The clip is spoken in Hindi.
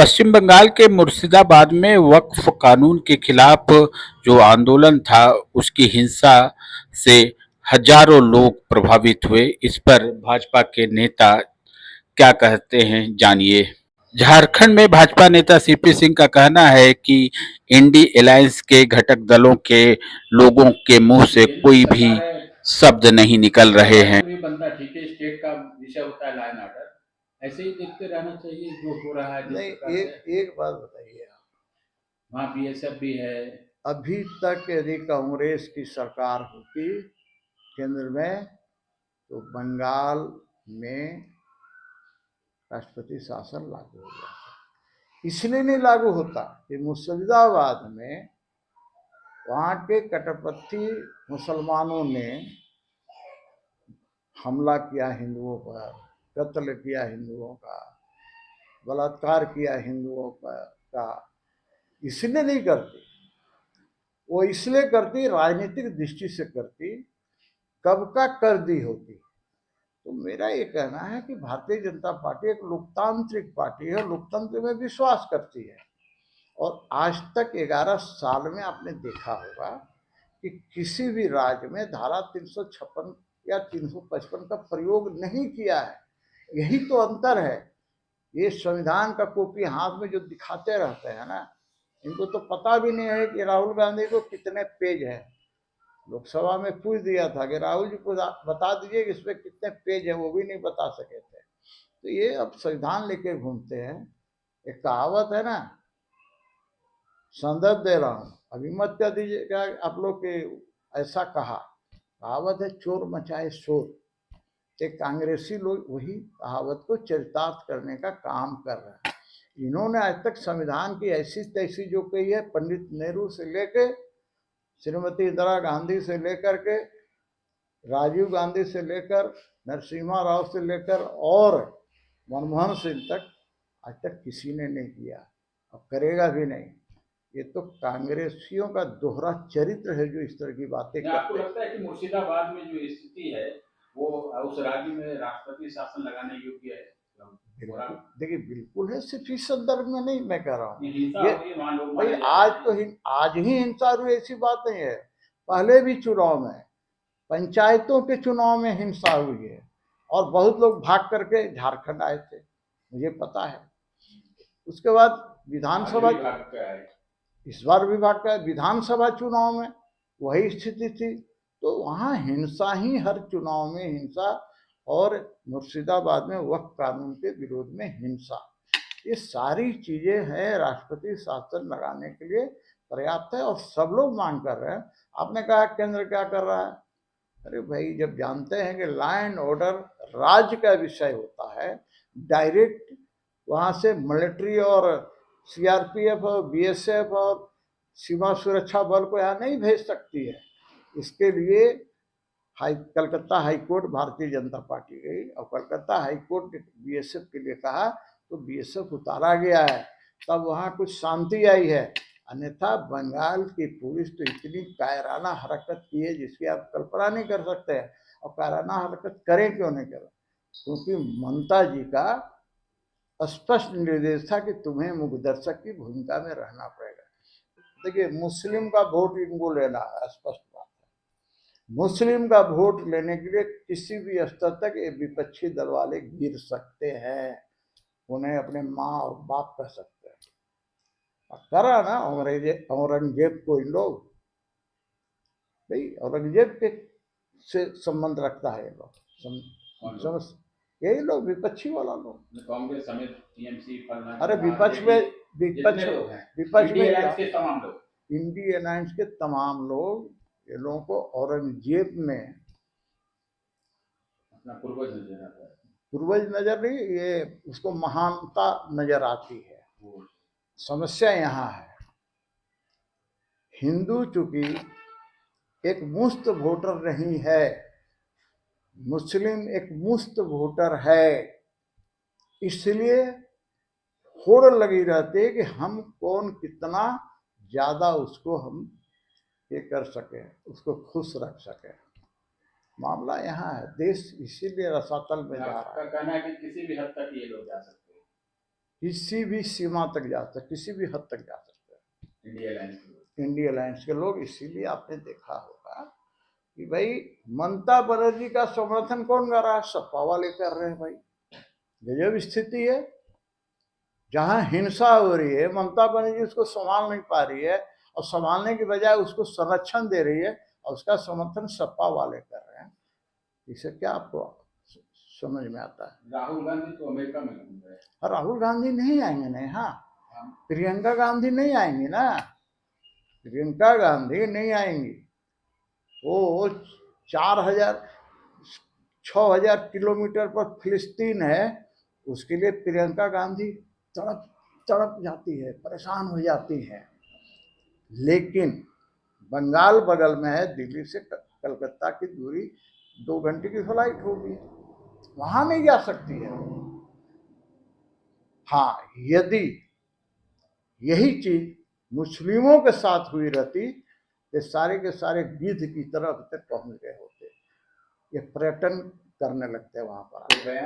पश्चिम बंगाल के मुर्शिदाबाद में वक्फ कानून के खिलाफ जो आंदोलन था उसकी हिंसा से हजारों लोग प्रभावित हुए। इस पर भाजपा के नेता क्या कहते हैं, जानिए। झारखंड में भाजपा नेता सीपी सिंह का कहना है कि इंडी अलायंस के घटक दलों के लोगों के मुंह से कोई भी शब्द नहीं निकल रहे हैं। भी बनता है, ठीक है, स्टेट का विषय होता है लाइन ऑर्डर, ऐसे ही देखते रहना चाहिए जो हो रहा है। नहीं, एक एक बात बताइए आप, वहाँ बीएसएफ भी है। अभी तक यदि कांग्रेस की सरकार होती केंद्र में तो बंगाल में राष्ट्रपति शासन लागू हो जाता। इसलिए नहीं लागू होता कि मुर्शिदाबाद में वहाँ के कट्टरपंथी मुसलमानों ने हमला किया हिंदुओं पर, कत्ल किया हिंदुओं का, बलात्कार किया हिंदुओं का। इसलिए नहीं करती, वो इसलिए करती राजनीतिक दृष्टि से करती, कब का कर दी होती। तो मेरा ये कहना है कि भारतीय जनता पार्टी एक लोकतांत्रिक पार्टी है, लोकतंत्र में विश्वास करती है। और आज तक 11 साल में आपने देखा होगा कि किसी भी राज्य में धारा 356 या 355 का प्रयोग नहीं किया है। यही तो अंतर है। ये संविधान का कॉपी हाथ में जो दिखाते रहते हैं ना, इनको तो पता भी नहीं है कि राहुल गांधी को कितने पेज है। लोकसभा में पूछ दिया था कि राहुल जी को बता दीजिए कि इसमें कितने पेज है, वो भी नहीं बता सके थे। तो ये अब संविधान लेके घूमते हैं। एक कहावत है ना, संदर्भ दे रहा हूँ, अभी मत कह दीजिएगा आप लोग के ऐसा कहा। कहावत है, चोर मचाए शोर। एक कांग्रेसी लोग वही कहावत को चरितार्थ करने का काम कर रहे हैं। इन्होंने आज तक संविधान की ऐसी तैसी जो कही है, पंडित नेहरू से लेके श्रीमती इंदिरा गांधी से लेकर के राजीव गांधी से लेकर नरसिम्हा राव से लेकर और मनमोहन सिंह तक, आज तक किसी ने नहीं किया, अब करेगा भी नहीं। ये तो कांग्रेसियों का दोहरा चरित्र है जो इस तरह की बातें करते हैं। आपको लगता है कि मुर्शिदाबाद में जो स्थिति है वो उस राज्य में राष्ट्रपति शासन लगाने योग्य है? देखिए, बिल्कुल है, सिर्फ इस संदर्भ में नहीं मैं कह रहा हूँ। ये भाई आज ही हिंसा हुई ऐसी बात नहीं है। पहले भी चुनाव में, पंचायतों के चुनाव में हिंसा हुई है और बहुत लोग भाग करके झारखंड आए थे, मुझे पता है। उसके बाद विधानसभा, इस बार भी भाग का विधानसभा चुनाव में वही स्थिति थी। तो वहाँ हिंसा ही, हर चुनाव में हिंसा, और मुर्शिदाबाद में वक्फ कानून के विरोध में हिंसा, ये सारी चीजें हैं राष्ट्रपति शासन लगाने के लिए पर्याप्त है और सब लोग मांग कर रहे हैं। आपने कहा केंद्र क्या कर रहा है? अरे भाई, जब जानते हैं कि लॉ एंड ऑर्डर राज्य का विषय होता है, डायरेक्ट वहाँ से मिलिट्री और सीआरपीएफ और बीएसएफ और सीमा सुरक्षा बल को यहाँ नहीं भेज सकती है। इसके लिए कलकत्ता हाईकोर्ट भारतीय जनता पार्टी गई और कलकत्ता हाईकोर्ट ने बीएसएफ के लिए कहा, तो बीएसएफ उतारा गया है, तब वहाँ कुछ शांति आई है। अन्यथा बंगाल की पुलिस तो इतनी कायराना हरकत की है जिसकी आप कल्पना नहीं कर सकते हैं। और कायराना हरकत करें क्यों नहीं करें? क्योंकि ममता जी का स्पष्ट निर्देश था कि तुम्हें मुखदर्शक की भूमिका में रहना पड़ेगा। देखिए, मुस्लिम का वोट इनको लेना है, स्पष्ट बात है। मुस्लिम का वोट लेने के लिए किसी भी स्तर तक ये विपक्षी दल वाले गिर सकते हैं, उन्हें अपने माँ और बाप कह सकते हैं। करा ना औरंगजेब को इन लोग, भाई औरंगजेब के से संबंध रखता है ये लोग, यही लोग विपक्षी वाला लोग, कांग्रेस समेत टीएमसी। अरे विपक्ष में तमाम लोग, इंडी अलायंस के तमाम लोग, ये लोगों को औरंगजेब में अपना पूर्वज नजर आता है। पूर्वज नजर नहीं, ये उसको महानता नजर आती है। समस्या यहाँ है, हिंदू चूंकि एक मुस्त वोटर नहीं है, मुस्लिम एक मुस्त वोटर है, इसलिए होड़ लगी रहती है कि हम कौन कितना ज्यादा उसको हम ये कर सके, उसको खुश रख सके। मामला यहाँ है, देश इसीलिए रसातल में जा रहा है। कहना है कि किसी भी हद तक ये लोग जा सकते हैं। किसी भी सीमा तक जा सकते, किसी भी हद तक जा सकते हैं इंडिया अलायंस के लोग। इंडिया अलायंस के लोग। इसीलिए आपने देखा होगा कि भाई ममता बनर्जी का समर्थन कौन कर रहा है? सपा वाले कर रहे हैं भाई। गजब स्थिति है। जहां हिंसा हो रही है, ममता बनर्जी उसको संभाल नहीं पा रही है, और संभालने की बजाय उसको संरक्षण दे रही है, और उसका समर्थन सपा वाले कर रहे हैं। इसे क्या आपको समझ में आता है? राहुल गांधी तो अमेरिका में घूम रहे हैं। और राहुल गांधी नहीं आएंगे नहीं, हाँ प्रियंका गांधी नहीं आएंगी ना, प्रियंका गांधी नहीं आएंगी। वो 4,000 6,000 किलोमीटर पर फिलिस्तीन है, उसके लिए प्रियंका गांधी तड़प तड़प जाती है, परेशान हो जाती है। लेकिन बंगाल बगल में है, दिल्ली से कलकत्ता की दूरी 2 घंटे की फ्लाइट होगी, वहां नहीं जा सकती है। हाँ, यदि यही चीज मुस्लिमों के साथ हुई रहती, ये सारे के सारे गिद्ध की तरह तक पहुंच गए होते, ये पर्यटन करने लगते वहां पर।